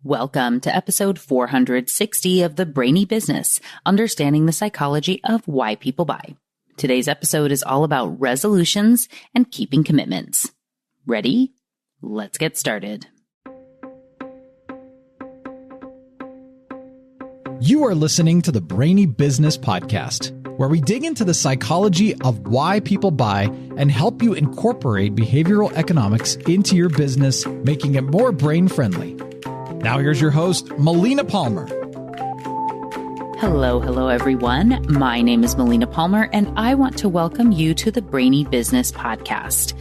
Welcome to episode 460 of the Brainy Business, Understanding the Psychology of Why People Buy. Today's episode is all about resolutions and keeping commitments. Ready? Let's get started. You are listening to the Brainy Business Podcast, where we dig into the psychology of why people buy and help you incorporate behavioral economics into your business, making it more brain-friendly. Now here's your host, Melina Palmer. Hello, everyone. My name is Melina Palmer, and I want to welcome you to the Brainy Business Podcast.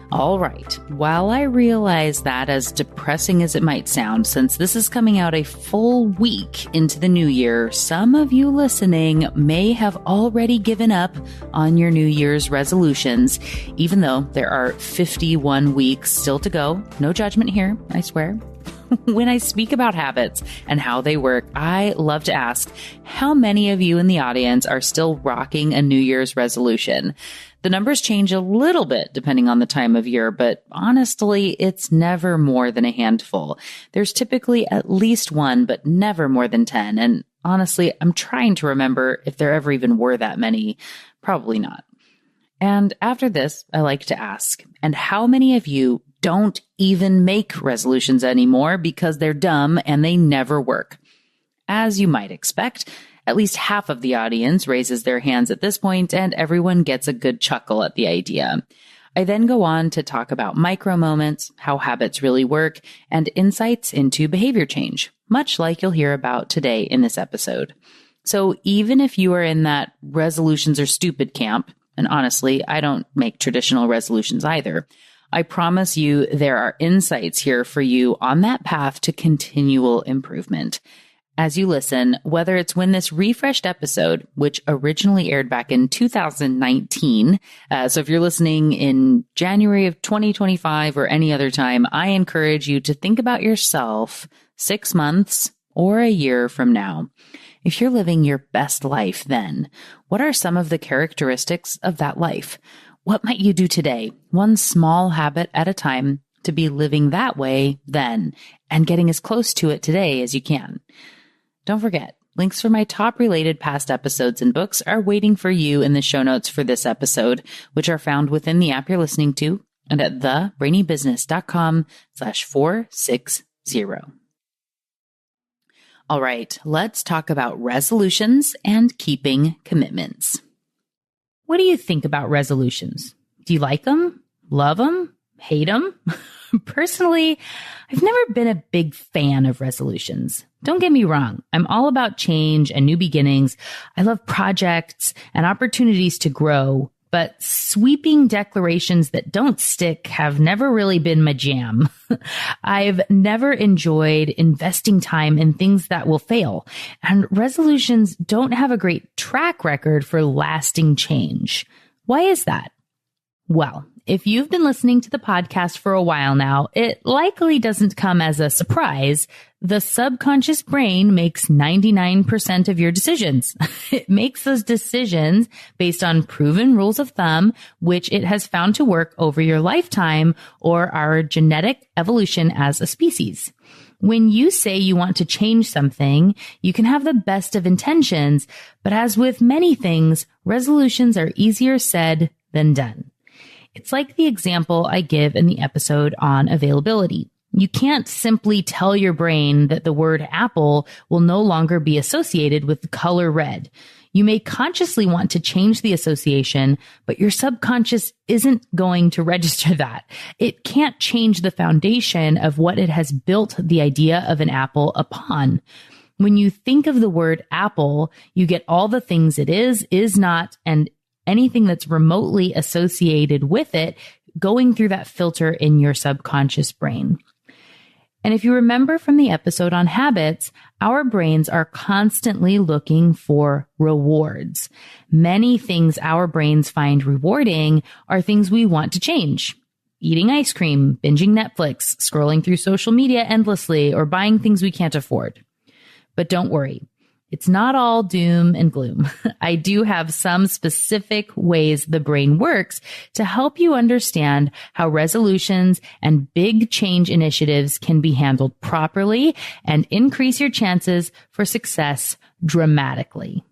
All right. While I realize that, as depressing as it might sound, since this is coming out a full week into the new year, some of you listening may have already given up on your New Year's resolutions, even though there are 51 weeks still to go. No judgment here, I swear. When I speak about habits and how they work, I love to ask, how many of you in the audience are still rocking a New Year's resolution? The numbers change a little bit depending on the time of year, but honestly, it's never more than a handful. There's typically at least one, but never more than 10. And honestly, I'm trying to remember if there ever even were that many. Probably not. And after this, I like to ask, and how many of you don't even make resolutions anymore because they're dumb and they never work? As you might expect, at least half of the audience raises their hands at this point, and everyone gets a good chuckle at the idea. I then go on to talk about micro moments, how habits really work, and insights into behavior change, much like you'll hear about today in this episode. So even if you are in that resolutions are stupid camp, and honestly, I don't make traditional resolutions either, I promise you there are insights here for you on that path to continual improvement. As you listen, whether it's when this refreshed episode, which originally aired back in 2019, so if you're listening in January of 2025 or any other time, I encourage you to think about yourself 6 months or a year from now. If you're living your best life then, what are some of the characteristics of that life? What might you do today, one small habit at a time, to be living that way then and getting as close to it today as you can? Don't forget, links for my top related past episodes and books are waiting for you in the show notes for this episode, which are found within the app you're listening to and at thebrainybusiness.com/460. All right, let's talk about resolutions and keeping commitments. What do you think about resolutions? Do you like them? Love them? Hate them? Personally, I've never been a big fan of resolutions. Don't get me wrong. I'm all about change and new beginnings. I love projects and opportunities to grow, but sweeping declarations that don't stick have never really been my jam. I've never enjoyed investing time in things that will fail, and resolutions don't have a great track record for lasting change. Why is that? Well, if you've been listening to the podcast for a while now, it likely doesn't come as a surprise. The subconscious brain makes 99% of your decisions. It makes those decisions based on proven rules of thumb, which it has found to work over your lifetime or our genetic evolution as a species. When you say you want to change something, you can have the best of intentions, but as with many things, resolutions are easier said than done. It's like the example I give in the episode on availability. You can't simply tell your brain that the word apple will no longer be associated with the color red. You may consciously want to change the association, but your subconscious isn't going to register that. It can't change the foundation of what it has built the idea of an apple upon. When you think of the word apple, you get all the things it is not, and anything that's remotely associated with it going through that filter in your subconscious brain. And if you remember from the episode on habits, our brains are constantly looking for rewards. Many things our brains find rewarding are things we want to change. Eating ice cream, binging Netflix, scrolling through social media endlessly, or buying things we can't afford. But don't worry. it's not all doom and gloom. I do have some specific ways the brain works to help you understand how resolutions and big change initiatives can be handled properly and increase your chances for success dramatically.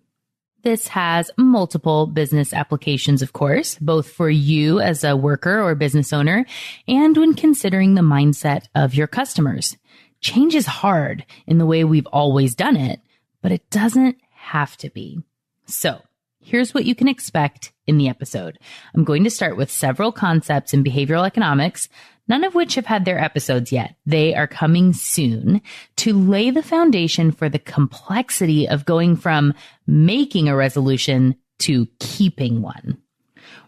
This has multiple business applications, of course, both for you as a worker or business owner and when considering the mindset of your customers. Change is hard in the way we've always done it, but it doesn't have to be. So here's what you can expect in the episode. I'm going to start with several concepts in behavioral economics, none of which have had their episodes yet. They are coming soon to lay the foundation for the complexity of going from making a resolution to keeping one.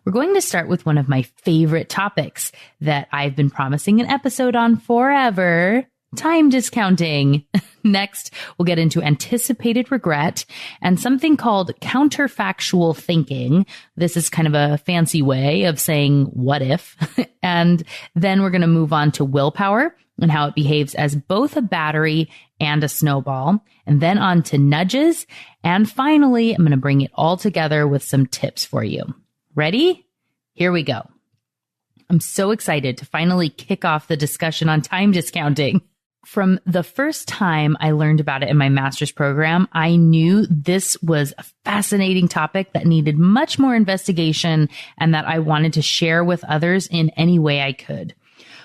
We're going to start with one of my favorite topics that I've been promising an episode on forever: time discounting. Next, we'll get into anticipated regret and something called counterfactual thinking. This is kind of a fancy way of saying what if. And then we're going to move on to willpower and how it behaves as both a battery and a snowball. And then on to nudges. And finally, I'm going to bring it all together with some tips for you. Ready? Here we go. I'm so excited to finally kick off the discussion on time discounting. From the first time I learned about it in my master's program, I knew this was a fascinating topic that needed much more investigation and that I wanted to share with others in any way I could.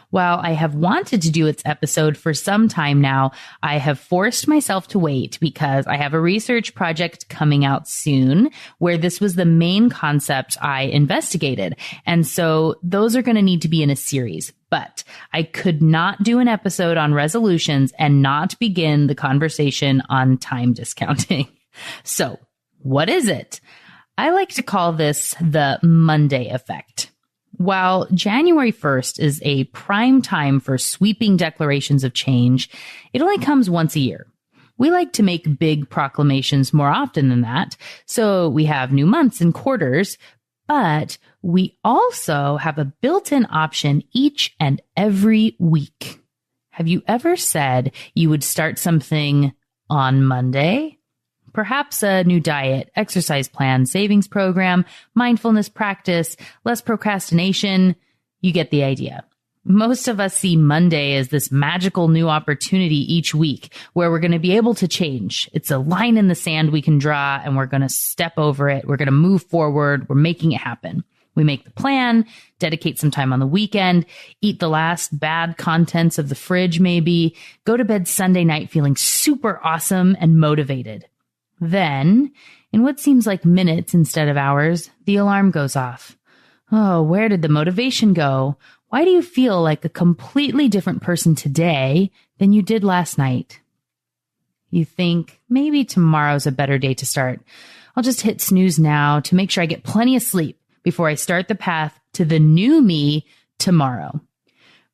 While I have wanted to do its episode for some time now, I have forced myself to wait because I have a research project coming out soon where this was the main concept I investigated. And so those are going to need to be in a series. But I could not do an episode on resolutions and not begin the conversation on time discounting. So what is it? I like to call this the Monday effect. While January 1st is a prime time for sweeping declarations of change, it only comes once a year. We like to make big proclamations more often than that, so we have new months and quarters, but we also have a built-in option each and every week. Have you ever said you would start something on Monday? Perhaps a new diet, exercise plan, savings program, mindfulness practice, less procrastination. You get the idea. Most of us see Monday as this magical new opportunity each week where we're going to be able to change. It's a line in the sand we can draw and we're going to step over it. We're going to move forward. We're making it happen. We make the plan, dedicate some time on the weekend, eat the last bad contents of the fridge maybe, go to bed Sunday night feeling super awesome and motivated. Then, in what seems like minutes instead of hours, the alarm goes off. Oh, where did the motivation go? Why do you feel like a completely different person today than you did last night? You think, maybe tomorrow's a better day to start. I'll just hit snooze now to make sure I get plenty of sleep before I start the path to the new me tomorrow.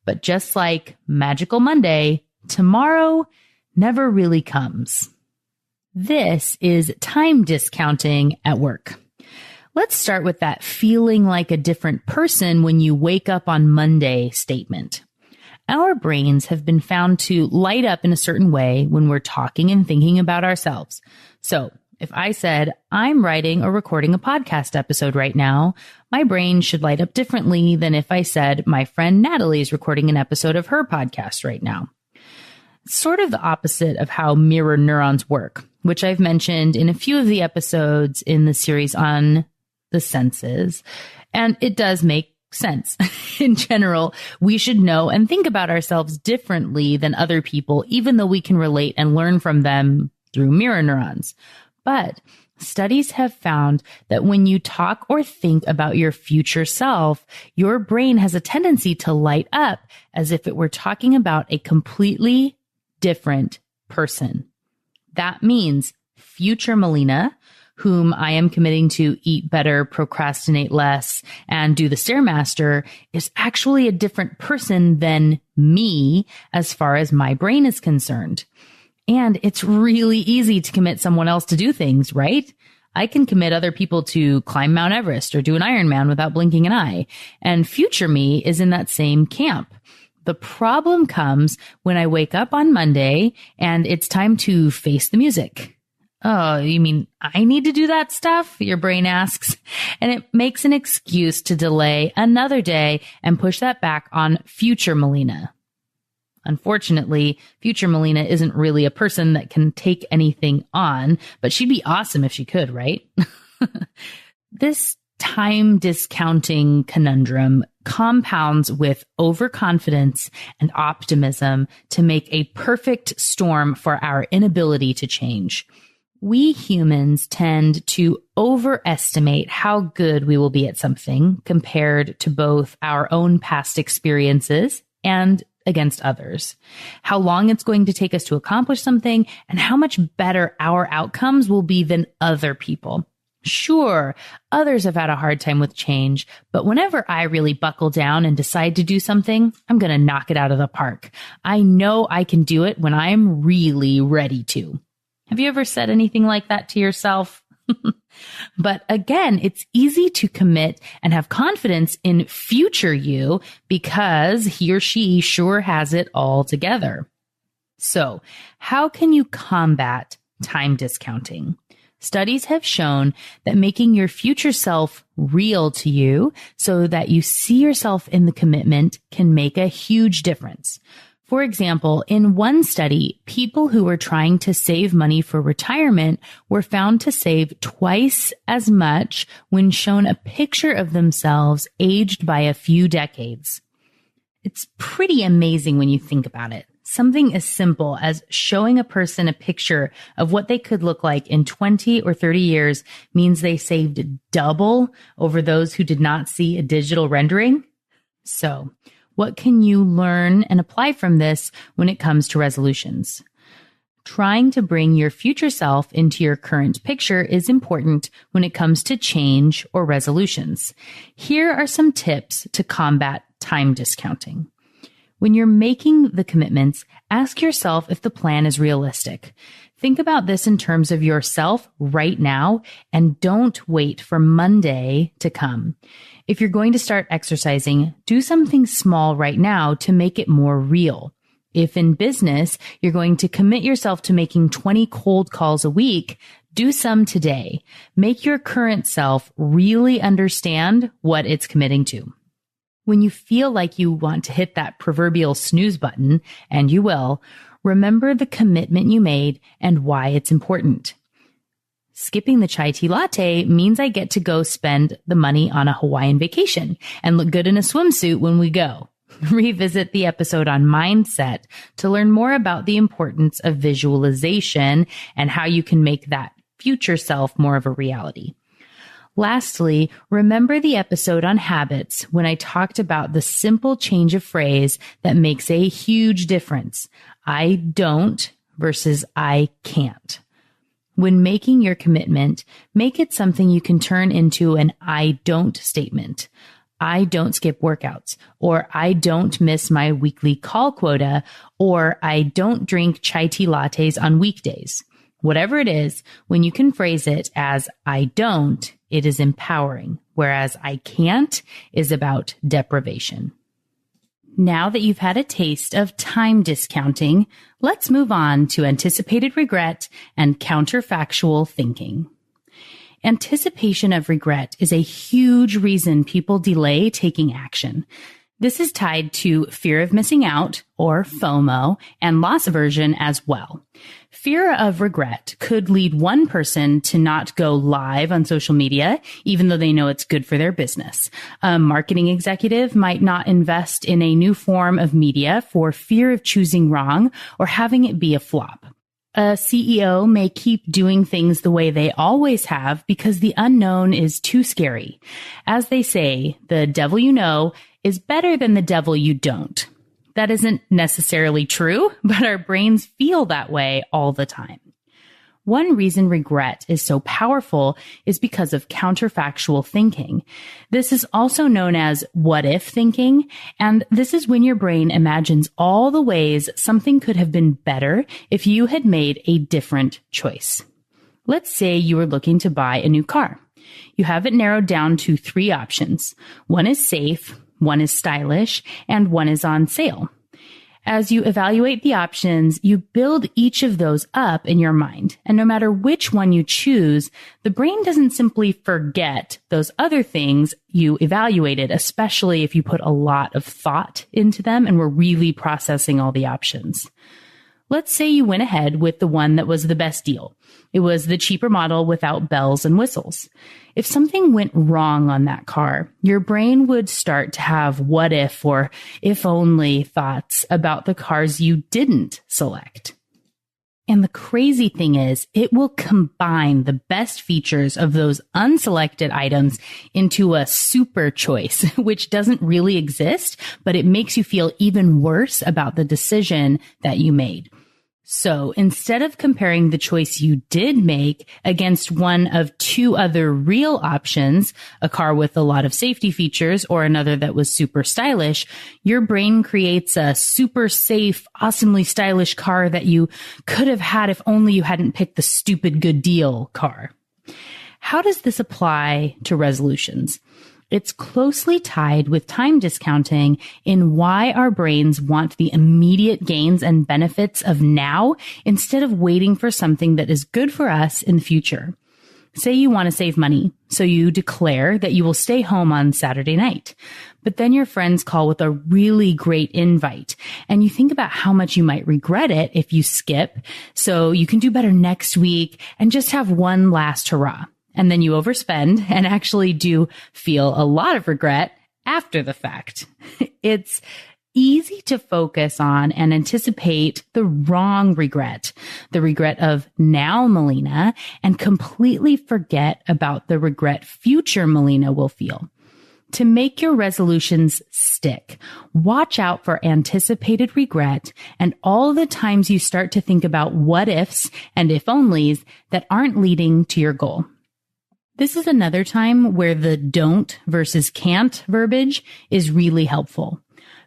But just like Magical Monday, tomorrow never really comes. This is time discounting at work. Let's start with that feeling like a different person when you wake up on Monday statement. Our brains have been found to light up in a certain way when we're talking and thinking about ourselves. So if I said, I'm writing or recording a podcast episode right now, my brain should light up differently than if I said, my friend Natalie is recording an episode of her podcast right now. It's sort of the opposite of how mirror neurons work, which I've mentioned in a few of the episodes in the series on the senses. And it does make sense. In general, we should know and think about ourselves differently than other people, even though we can relate and learn from them through mirror neurons. But studies have found that when you talk or think about your future self, your brain has a tendency to light up as if it were talking about a completely different person. That means future Melina, whom I am committing to eat better, procrastinate less, and do the Stairmaster, is actually a different person than me as far as my brain is concerned. And it's really easy to commit someone else to do things, right? I can commit other people to climb Mount Everest or do an Ironman without blinking an eye. And future me is in that same camp. The problem comes when I wake up on Monday and it's time to face the music. Oh, you mean I need to do that stuff? Your brain asks. And it makes an excuse to delay another day and push that back on future Melina. Unfortunately, future Melina isn't really a person that can take anything on, but she'd be awesome if she could, right? This time discounting conundrum compounds with overconfidence and optimism to make a perfect storm for our inability to change. We humans tend to overestimate how good we will be at something compared to both our own past experiences and against others, how long it's going to take us to accomplish something, and how much better our outcomes will be than other people. Sure, others have had a hard time with change, but whenever I really buckle down and decide to do something, I'm going to knock it out of the park. I know I can do it when I'm really ready to. Have you ever said anything like that to yourself? But again, it's easy to commit and have confidence in future you because he or she sure has it all together. So, how can you combat time discounting? Studies have shown that making your future self real to you so that you see yourself in the commitment can make a huge difference. For example, in one study, people who were trying to save money for retirement were found to save twice as much when shown a picture of themselves aged by a few decades. It's pretty amazing when you think about it. Something as simple as showing a person a picture of what they could look like in 20 or 30 years means they saved double over those who did not see a digital rendering. So, what can you learn and apply from this when it comes to resolutions? Trying to bring your future self into your current picture is important when it comes to change or resolutions. Here are some tips to combat time discounting. When you're making the commitments, ask yourself if the plan is realistic. Think about this in terms of yourself right now and don't wait for Monday to come. If you're going to start exercising, do something small right now to make it more real. If in business, you're going to commit yourself to making 20 cold calls a week, do some today. Make your current self really understand what it's committing to. When you feel like you want to hit that proverbial snooze button, and you will, remember the commitment you made and why it's important. Skipping the chai tea latte means I get to go spend the money on a Hawaiian vacation and look good in a swimsuit when we go. Revisit the episode on mindset to learn more about the importance of visualization and how you can make that future self more of a reality. Lastly, remember the episode on habits when I talked about the simple change of phrase that makes a huge difference. I don't versus I can't. When making your commitment, make it something you can turn into an I don't statement. I don't skip workouts, or I don't miss my weekly call quota, or I don't drink chai tea lattes on weekdays. Whatever it is, when you can phrase it as I don't, it is empowering, whereas I can't is about deprivation. Now that you've had a taste of time discounting, let's move on to anticipated regret and counterfactual thinking. Anticipation of regret is a huge reason people delay taking action. This is tied to fear of missing out, or FOMO, and loss aversion as well. Fear of regret could lead one person to not go live on social media, even though they know it's good for their business. A marketing executive might not invest in a new form of media for fear of choosing wrong or having it be a flop. A CEO may keep doing things the way they always have because the unknown is too scary. As they say, the devil you know is better than the devil you don't. That isn't necessarily true, but our brains feel that way all the time. One reason regret is so powerful is because of counterfactual thinking. This is also known as what if thinking, and this is when your brain imagines all the ways something could have been better if you had made a different choice. Let's say you were looking to buy a new car. You have it narrowed down to 3 options. One is safe, one is stylish, and one is on sale. As you evaluate the options, you build each of those up in your mind. And no matter which one you choose, the brain doesn't simply forget those other things you evaluated, especially if you put a lot of thought into them and were really processing all the options. Let's say you went ahead with the one that was the best deal. It was the cheaper model without bells and whistles. If something went wrong on that car, your brain would start to have what if or if only thoughts about the cars you didn't select. And the crazy thing is, it will combine the best features of those unselected items into a super choice, which doesn't really exist, but it makes you feel even worse about the decision that you made. So instead of comparing the choice you did make against one of two other real options, a car with a lot of safety features or another that was super stylish, your brain creates a super safe, awesomely stylish car that you could have had if only you hadn't picked the stupid good deal car. How does this apply to resolutions? It's closely tied with time discounting in why our brains want the immediate gains and benefits of now instead of waiting for something that is good for us in the future. Say you want to save money, so you declare that you will stay home on Saturday night. But then your friends call with a really great invite, and you think about how much you might regret it if you skip, so you can do better next week and just have one last hurrah. And then you overspend and actually do feel a lot of regret after the fact. It's easy to focus on and anticipate the wrong regret, the regret of now Melina, and completely forget about the regret future Melina will feel. To make your resolutions stick, watch out for anticipated regret and all the times you start to think about what ifs and if onlys that aren't leading to your goal. This is another time where the don't versus can't verbiage is really helpful.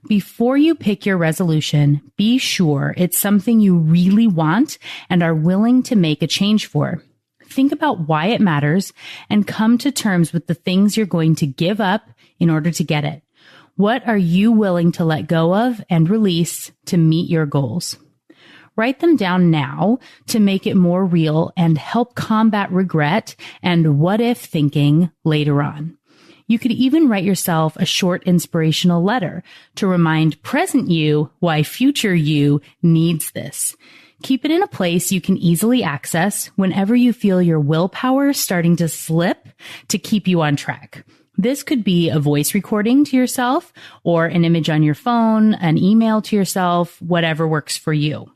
Before you pick your resolution, be sure it's something you really want and are willing to make a change for. Think about why it matters and come to terms with the things you're going to give up in order to get it. What are you willing to let go of and release to meet your goals? Write them down now to make it more real and help combat regret and what if thinking later on. You could even write yourself a short inspirational letter to remind present you why future you needs this. Keep it in a place you can easily access whenever you feel your willpower starting to slip to keep you on track. This could be a voice recording to yourself or an image on your phone, an email to yourself, whatever works for you.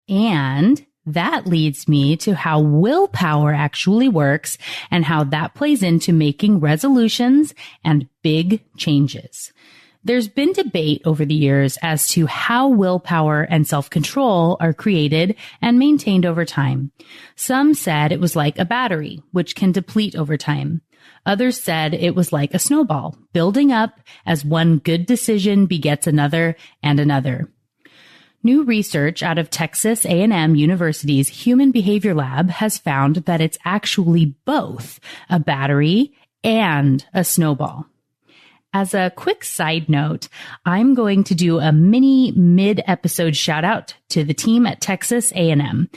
And that leads me to how willpower actually works and how that plays into making resolutions and big changes. There's been debate over the years as to how willpower and self-control are created and maintained over time. Some said it was like a battery, which can deplete over time. Others said it was like a snowball, building up as one good decision begets another and another. New research out of Texas A&M University's Human Behavior Lab has found that it's actually both a battery and a snowball. As a quick side note, I'm going to do a mini mid-episode shout out to the team at Texas A&M.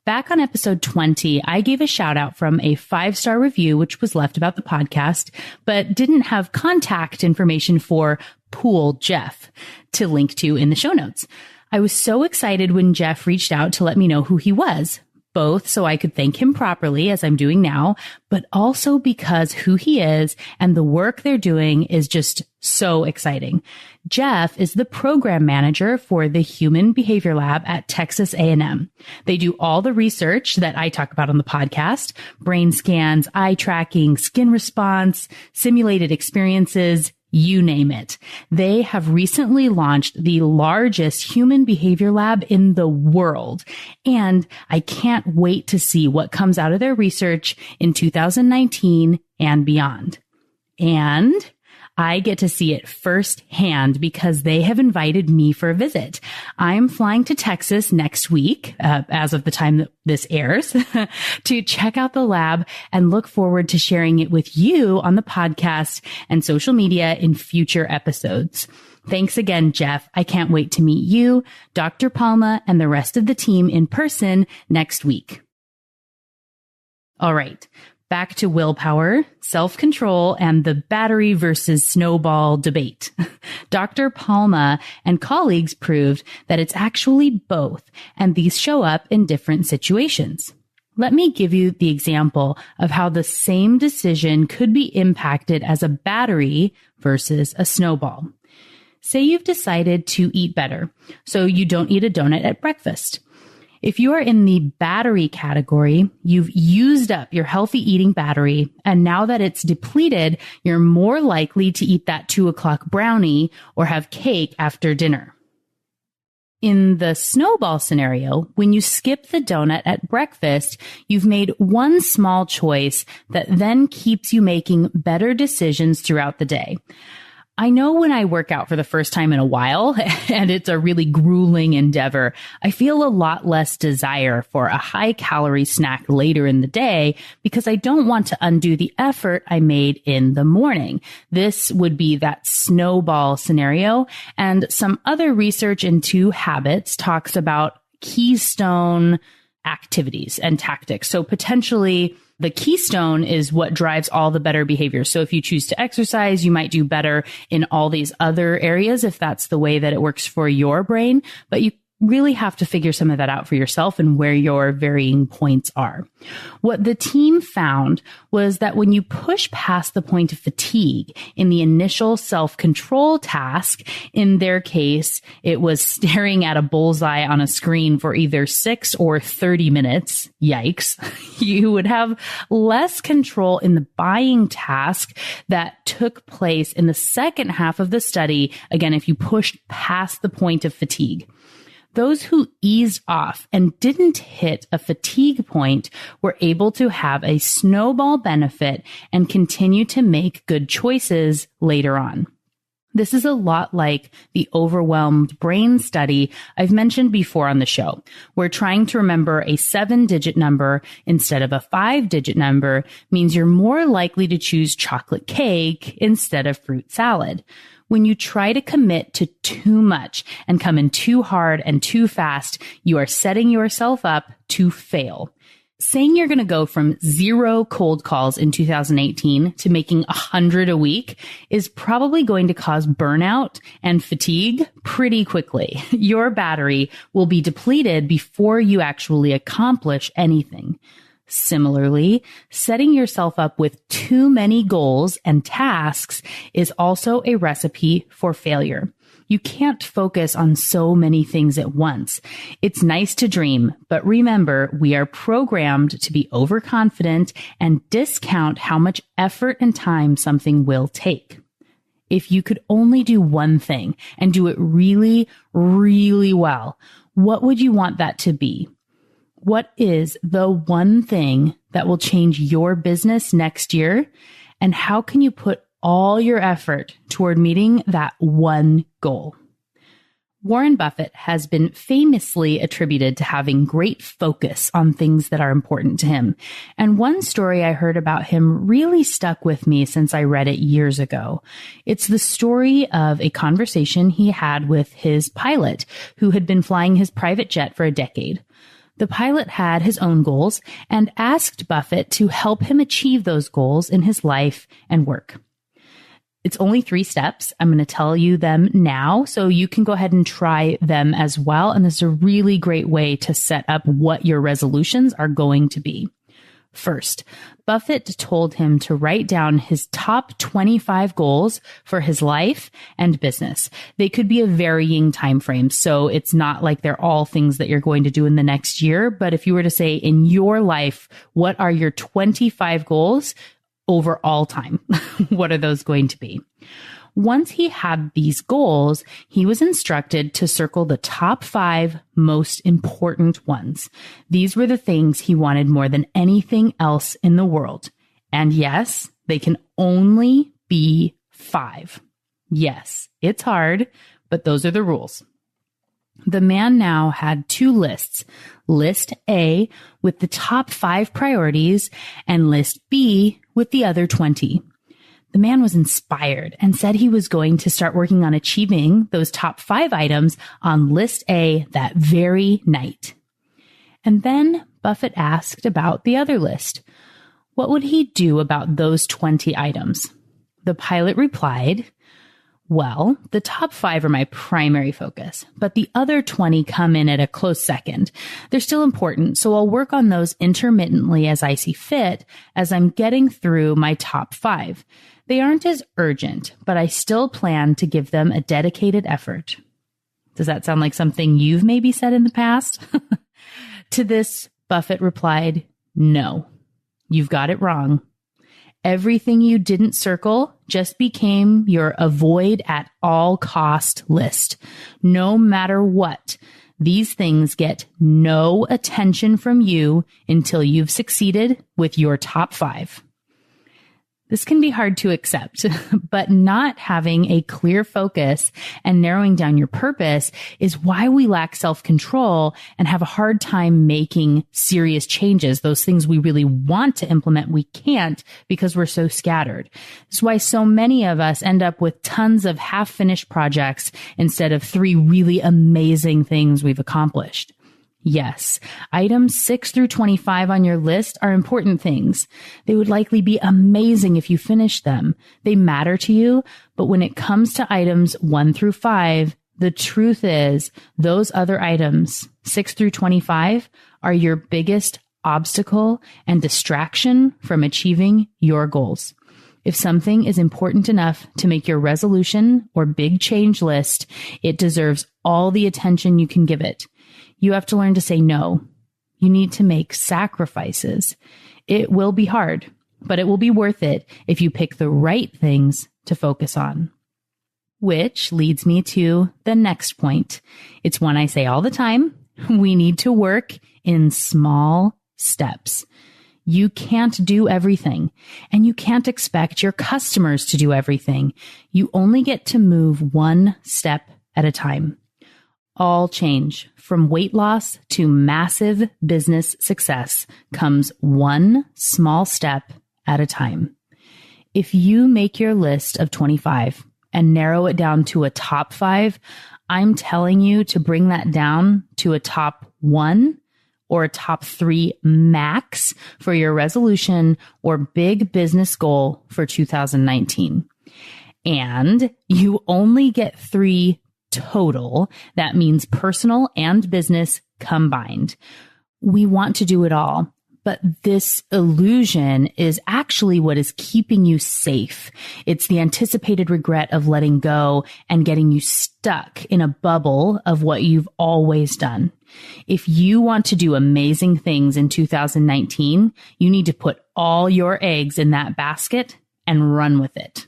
Back on episode 20, I gave a shout out from a 5-star review, which was left about the podcast, but didn't have contact information for Pool Jeff to link to in the show notes. I was so excited when Jeff reached out to let me know who he was, both so I could thank him properly as I'm doing now, but also because who he is and the work they're doing is just so exciting. Jeff is the program manager for the Human Behavior Lab at Texas A&M. They do all the research that I talk about on the podcast, brain scans, eye tracking, skin response, simulated experiences, you name it. They have recently launched the largest human behavior lab in the world, and I can't wait to see what comes out of their research in 2019 and beyond. And I get to see it firsthand because they have invited me for a visit. I'm flying to Texas next week, as of the time that this airs, to check out the lab and look forward to sharing it with you on the podcast and social media in future episodes. Thanks again, Jeff. I can't wait to meet you, Dr. Palma, and the rest of the team in person next week. All right. Back to willpower, self-control, and the battery versus snowball debate. Dr. Palma and colleagues proved that it's actually both, and these show up in different situations. Let me give you the example of how the same decision could be impacted as a battery versus a snowball. Say you've decided to eat better, so you don't eat a donut at breakfast. If you are in the battery category, you've used up your healthy eating battery, and now that it's depleted, you're more likely to eat that 2:00 brownie or have cake after dinner. In the snowball scenario, when you skip the donut at breakfast, you've made one small choice that then keeps you making better decisions throughout the day. I know when I work out for the first time in a while, and it's a really grueling endeavor, I feel a lot less desire for a high-calorie snack later in the day because I don't want to undo the effort I made in the morning. This would be that snowball scenario, and some other research into habits talks about keystone activities and tactics. So potentially the keystone is what drives all the better behaviors. So if you choose to exercise, you might do better in all these other areas if that's the way that it works for your brain. But you really have to figure some of that out for yourself and where your varying points are. What the team found was that when you push past the point of fatigue in the initial self-control task, in their case, it was staring at a bullseye on a screen for either 6 or 30 minutes. Yikes. You would have less control in the buying task that took place in the second half of the study. Again, if you pushed past the point of fatigue. Those who eased off and didn't hit a fatigue point were able to have a snowball benefit and continue to make good choices later on. This is a lot like the overwhelmed brain study I've mentioned before on the show, where trying to remember a 7-digit number instead of a 5-digit number means you're more likely to choose chocolate cake instead of fruit salad. When you try to commit to too much and come in too hard and too fast, you are setting yourself up to fail. Saying you're going to go from 0 cold calls in 2018 to making 100 a week is probably going to cause burnout and fatigue pretty quickly. Your battery will be depleted before you actually accomplish anything. Similarly, setting yourself up with too many goals and tasks is also a recipe for failure. You can't focus on so many things at once. It's nice to dream, but remember, we are programmed to be overconfident and discount how much effort and time something will take. If you could only do one thing and do it really, really well, what would you want that to be? What is the one thing that will change your business next year? And how can you put all your effort toward meeting that one goal? Warren Buffett has been famously attributed to having great focus on things that are important to him. And one story I heard about him really stuck with me since I read it years ago. It's the story of a conversation he had with his pilot, who had been flying his private jet for a decade. The pilot had his own goals and asked Buffett to help him achieve those goals in his life and work. It's only 3 steps. I'm going to tell you them now, so you can go ahead and try them as well. And this is a really great way to set up what your resolutions are going to be. First, Buffett told him to write down his top 25 goals for his life and business. They could be a varying time frame, so it's not like they're all things that you're going to do in the next year. But if you were to say in your life, what are your 25 goals over all time? What are those going to be? Once he had these goals, he was instructed to circle the top 5 most important ones. These were the things he wanted more than anything else in the world. And yes, they can only be 5. Yes, it's hard, but those are the rules. The man now had 2 lists. List A with the top 5 priorities and list B with the other 20. The man was inspired and said he was going to start working on achieving those top 5 items on list A that very night. And then Buffett asked about the other list. What would he do about those 20 items? The pilot replied, well, the top 5 are my primary focus, but the other 20 come in at a close second. They're still important, so I'll work on those intermittently as I see fit as I'm getting through my top 5. They aren't as urgent, but I still plan to give them a dedicated effort. Does that sound like something you've maybe said in the past? To this, Buffett replied, no, you've got it wrong. Everything you didn't circle just became your avoid at all cost list. No matter what, these things get no attention from you until you've succeeded with your top 5. This can be hard to accept, but not having a clear focus and narrowing down your purpose is why we lack self-control and have a hard time making serious changes. Those things we really want to implement, we can't because we're so scattered. That's why so many of us end up with tons of half-finished projects instead of 3 really amazing things we've accomplished. Yes, items 6 through 25 on your list are important things. They would likely be amazing if you finish them. They matter to you, but when it comes to items 1 through 5, the truth is those other items, 6 through 25, are your biggest obstacle and distraction from achieving your goals. If something is important enough to make your resolution or big change list, it deserves all the attention you can give it. You have to learn to say no. You need to make sacrifices. It will be hard, but it will be worth it if you pick the right things to focus on. Which leads me to the next point. It's one I say all the time. We need to work in small steps. You can't do everything, and you can't expect your customers to do everything. You only get to move one step at a time. All change, from weight loss to massive business success, comes one small step at a time. If you make your list of 25 and narrow it down to a top 5, I'm telling you to bring that down to a top 1 or a top 3 max for your resolution or big business goal for 2019. And you only get 3 total. That means personal and business combined. We want to do it all, but this illusion is actually what is keeping you safe. It's the anticipated regret of letting go and getting you stuck in a bubble of what you've always done. If you want to do amazing things in 2019, you need to put all your eggs in that basket and run with it.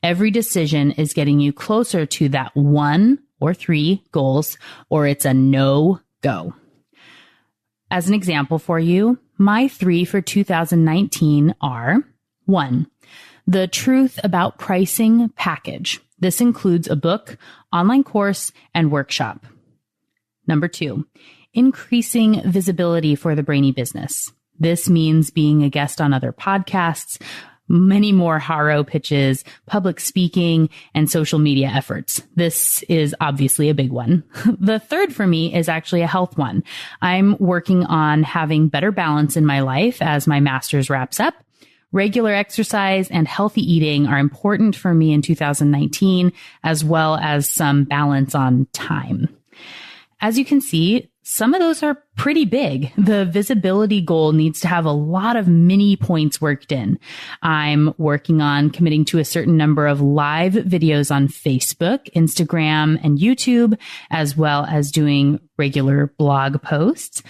Every decision is getting you closer to that 1 or 3 goals, or it's a no-go. As an example for you, my 3 for 2019 are 1, the truth about pricing package. This includes a book, online course, and workshop. Number 2, increasing visibility for the Brainy business. This means being a guest on other podcasts, many more Haro pitches, public speaking, and social media efforts. This is obviously a big one. The 3rd for me is actually a health one. I'm working on having better balance in my life as my master's wraps up. Regular exercise and healthy eating are important for me in 2019, as well as some balance on time. As you can see, some of those are pretty big. The visibility goal needs to have a lot of mini points worked in. I'm working on committing to a certain number of live videos on Facebook, Instagram, and YouTube, as well as doing regular blog posts.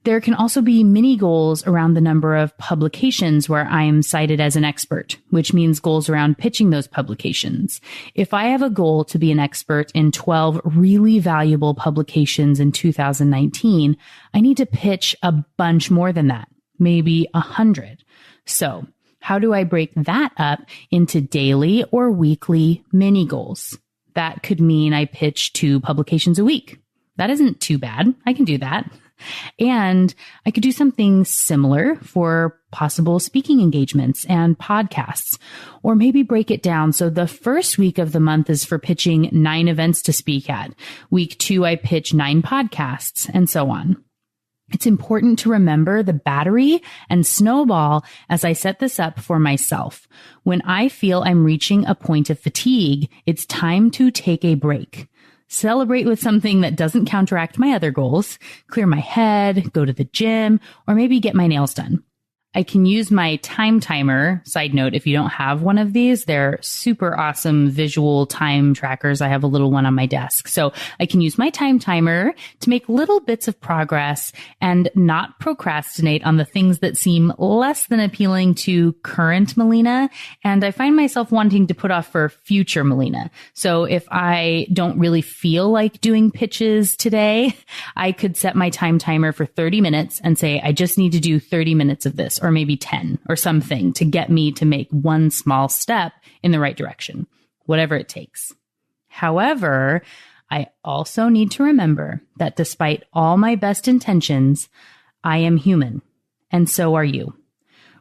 There can also be mini goals around the number of publications where I am cited as an expert, which means goals around pitching those publications. If I have a goal to be an expert in 12 really valuable publications in 2019, I need to pitch a bunch more than that, maybe 100. So how do I break that up into daily or weekly mini goals? That could mean I pitch 2 publications a week. That isn't too bad. I can do that. And I could do something similar for possible speaking engagements and podcasts, or maybe break it down. So the first week of the month is for pitching 9 events to speak at. Week 2, I pitch 9 podcasts, and so on. It's important to remember the battery and snowball as I set this up for myself. When I feel I'm reaching a point of fatigue, it's time to take a break. Celebrate with something that doesn't counteract my other goals, clear my head, go to the gym, or maybe get my nails done. I can use my time timer. Side note, if you don't have one of these, they're super awesome visual time trackers. I have a little one on my desk. So I can use my time timer to make little bits of progress and not procrastinate on the things that seem less than appealing to current Melina. And I find myself wanting to put off for future Melina. So if I don't really feel like doing pitches today, I could set my time timer for 30 minutes and say, I just need to do 30 minutes of this, or maybe 10 or something to get me to make one small step in the right direction, whatever it takes. However, I also need to remember that despite all my best intentions, I am human, and so are you.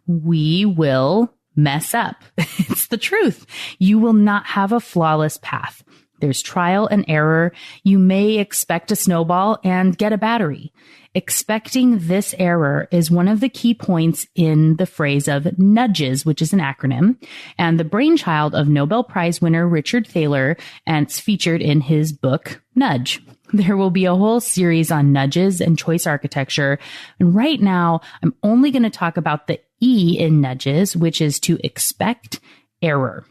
We will mess up. It's the truth. You will not have a flawless path. There's trial and error. You may expect a snowball and get a battery. Expecting this error is one of the key points in the phrase of nudges, which is an acronym, and the brainchild of Nobel Prize winner Richard Thaler, and it's featured in his book, Nudge. There will be a whole series on nudges and choice architecture. And right now, I'm only going to talk about the E in nudges, which is to expect error.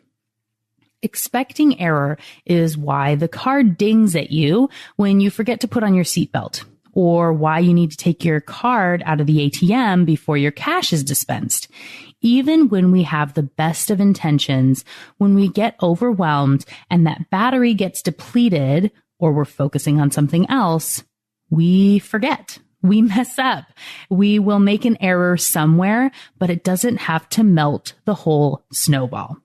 Expecting error is why the car dings at you when you forget to put on your seatbelt, or why you need to take your card out of the ATM before your cash is dispensed. Even when we have the best of intentions, when we get overwhelmed and that battery gets depleted, or we're focusing on something else, we forget. We mess up. We will make an error somewhere, but it doesn't have to melt the whole snowball.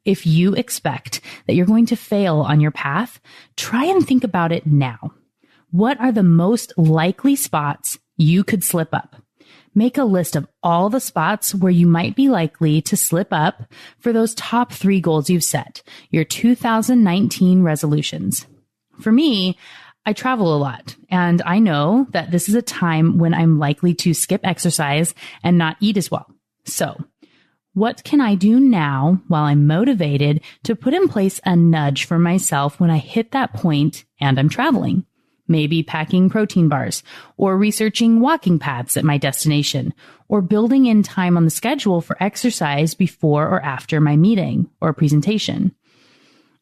If you expect that you're going to fail on your path, try and think about it now. What are the most likely spots you could slip up? Make a list of all the spots where you might be likely to slip up for those top 3 goals you've set, your 2019 resolutions. For me, I travel a lot, and I know that this is a time when I'm likely to skip exercise and not eat as well. So, what can I do now while I'm motivated to put in place a nudge for myself when I hit that point and I'm traveling? Maybe packing protein bars, or researching walking paths at my destination, or building in time on the schedule for exercise before or after my meeting or presentation.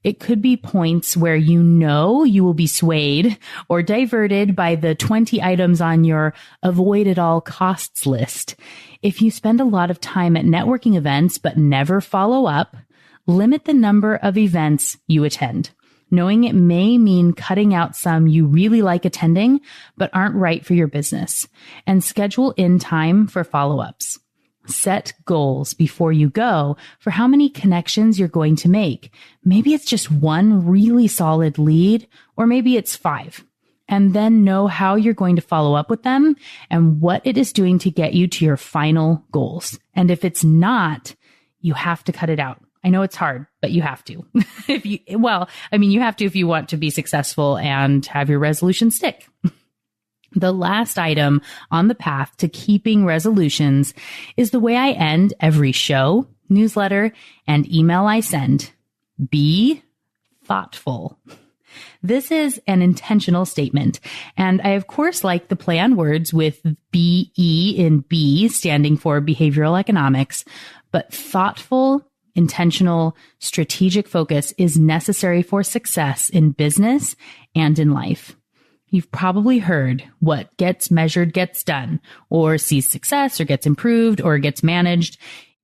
It could be points where you know you will be swayed or diverted by the 20 items on your avoid at all costs list. If you spend a lot of time at networking events but never follow up, limit the number of events you attend. Knowing it may mean cutting out some you really like attending but aren't right for your business. And schedule in time for follow-ups. Set goals before you go for how many connections you're going to make. Maybe it's just one really solid lead, or maybe it's 5. And then know how you're going to follow up with them and what it is doing to get you to your final goals. And if it's not, you have to cut it out. I know it's hard, but you have to. You have to if you want to be successful and have your resolution stick. The last item on the path to keeping resolutions is the way I end every show, newsletter, and email I send. Be thoughtful. This is an intentional statement, and I of course like the play on words with BE in B standing for behavioral economics, but thoughtful, intentional, strategic focus is necessary for success in business and in life. You've probably heard what gets measured gets done, or sees success, or gets improved, or gets managed.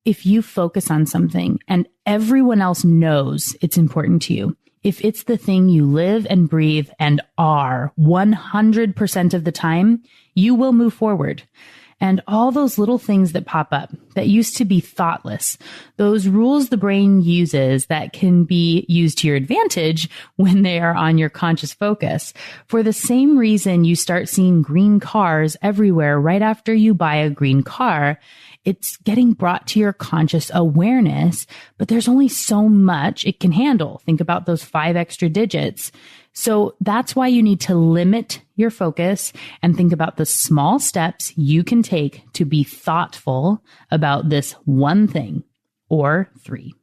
If you focus on something and everyone else knows it's important to you, if it's the thing you live and breathe and are 100% of the time, you will move forward. And all those little things that pop up that used to be thoughtless, those rules the brain uses that can be used to your advantage when they are on your conscious focus. For the same reason you start seeing green cars everywhere right after you buy a green car, it's getting brought to your conscious awareness, but there's only so much it can handle. Think about those 5 extra digits. So that's why you need to limit your focus and think about the small steps you can take to be thoughtful about this one thing or 3.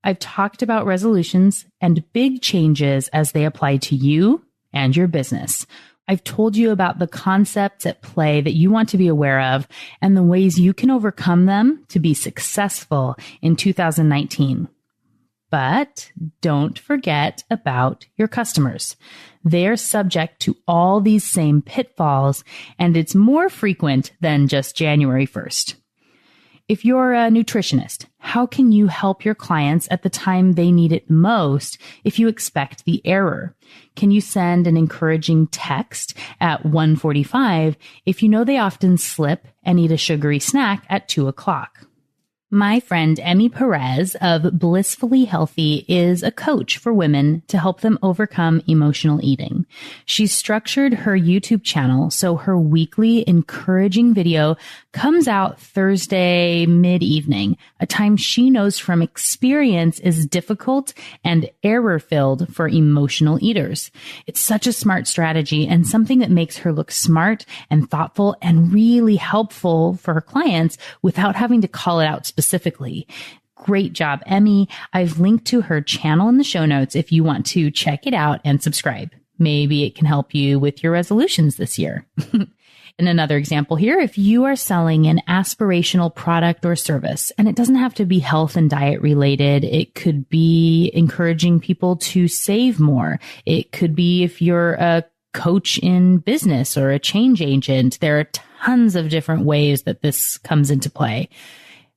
I've talked about resolutions and big changes as they apply to you and your business. I've told you about the concepts at play that you want to be aware of and the ways you can overcome them to be successful in 2019. But don't forget about your customers. They're subject to all these same pitfalls, and it's more frequent than just January 1st. If you're a nutritionist, how can you help your clients at the time they need it most if you expect the error? Can you send an encouraging text at 1:45 if you know they often slip and eat a sugary snack at 2 o'clock? My friend Emmy Perez of Blissfully Healthy is a coach for women to help them overcome emotional eating. She's structured her YouTube channel so her weekly encouraging video comes out Thursday mid-evening, a time she knows from experience is difficult and error-filled for emotional eaters. It's such a smart strategy and something that makes her look smart and thoughtful and really helpful for her clients without having to call it out specifically. Great job, Emmy. I've linked to her channel in the show notes if you want to check it out and subscribe. Maybe it can help you with your resolutions this year. And another example here, if you are selling an aspirational product or service, and it doesn't have to be health and diet related, it could be encouraging people to save more. It could be if you're a coach in business or a change agent. There are tons of different ways that this comes into play.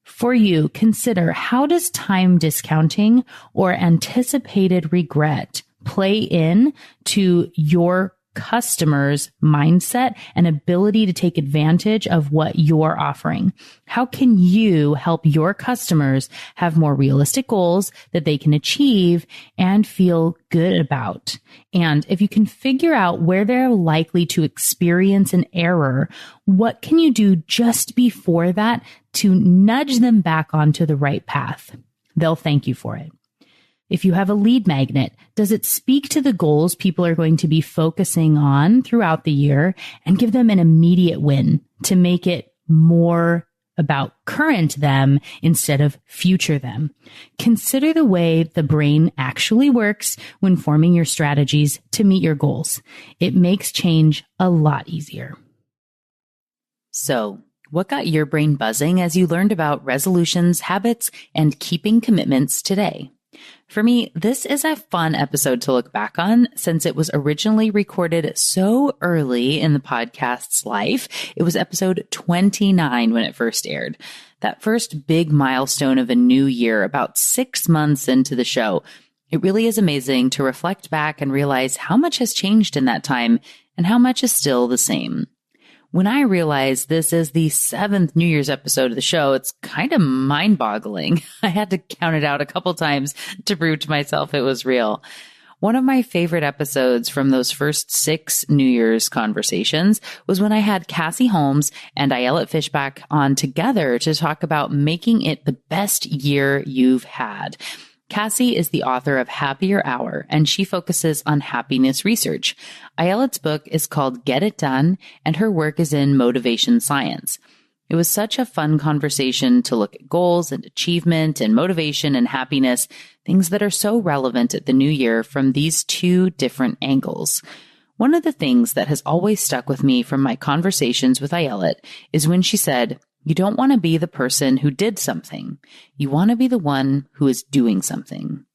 For you, consider, how does time discounting or anticipated regret play in to your customer's mindset and ability to take advantage of what you're offering? How can you help your customers have more realistic goals that they can achieve and feel good about? And if you can figure out where they're likely to experience an error, what can you do just before that to nudge them back onto the right path? They'll thank you for it. If you have a lead magnet, does it speak to the goals people are going to be focusing on throughout the year and give them an immediate win to make it more about current them instead of future them? Consider the way the brain actually works when forming your strategies to meet your goals. It makes change a lot easier. So, what got your brain buzzing as you learned about resolutions, habits, and keeping commitments today? For me, this is a fun episode to look back on since it was originally recorded so early in the podcast's life. It was episode 29 when it first aired. That first big milestone of a new year, about 6 months into the show. It really is amazing to reflect back and realize how much has changed in that time and how much is still the same. When I realized this is the 7th New Year's episode of the show, it's kind of mind-boggling. I had to count it out a couple times to prove to myself it was real. One of my favorite episodes from those first 6 New Year's conversations was when I had Cassie Holmes and Ayelet Fishback on together to talk about making it the best year you've had. Cassie is the author of Happier Hour, and she focuses on happiness research. Ayelet's book is called Get It Done, and her work is in motivation science. It was such a fun conversation to look at goals and achievement and motivation and happiness, things that are so relevant at the new year from these 2 different angles. One of the things that has always stuck with me from my conversations with Ayelet is when she said, "You don't want to be the person who did something. You want to be the one who is doing something."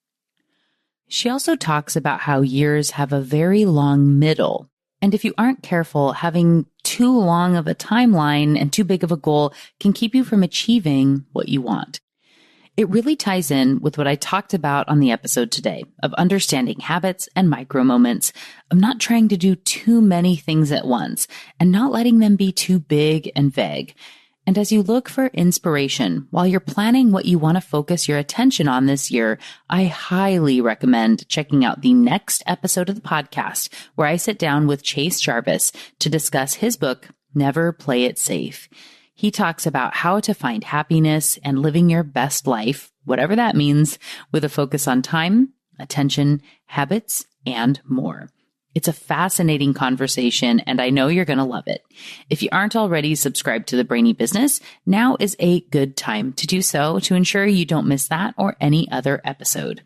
She also talks about how years have a very long middle. And if you aren't careful, having too long of a timeline and too big of a goal can keep you from achieving what you want. It really ties in with what I talked about on the episode today of understanding habits and micro moments, of not trying to do too many things at once and not letting them be too big and vague. And as you look for inspiration while you're planning what you want to focus your attention on this year, I highly recommend checking out the next episode of the podcast where I sit down with Chase Jarvis to discuss his book, Never Play It Safe. He talks about how to find happiness and living your best life, whatever that means, with a focus on time, attention, habits, and more. It's a fascinating conversation, and I know you're going to love it. If you aren't already subscribed to the Brainy Business, now is a good time to do so to ensure you don't miss that or any other episode.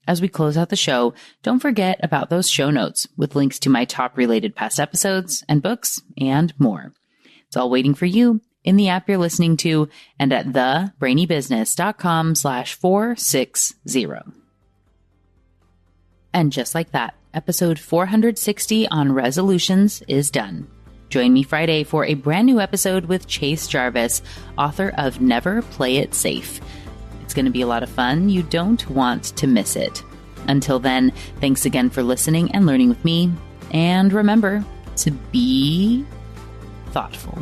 As we close out the show, don't forget about those show notes with links to my top related past episodes and books and more. It's all waiting for you in the app you're listening to and at thebrainybusiness.com/460. And just like that, episode 460 on resolutions is done. Join me Friday for a brand new episode with Chase Jarvis, author of Never Play It Safe. It's going to be a lot of fun. You don't want to miss it. Until then, thanks again for listening and learning with me. And remember to be thoughtful.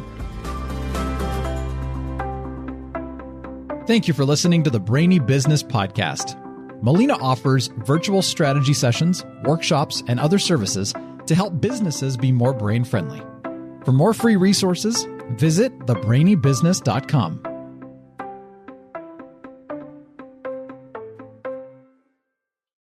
Thank you for listening to the Brainy Business Podcast. Melina offers virtual strategy sessions, workshops, and other services to help businesses be more brain-friendly. For more free resources, visit thebrainybusiness.com.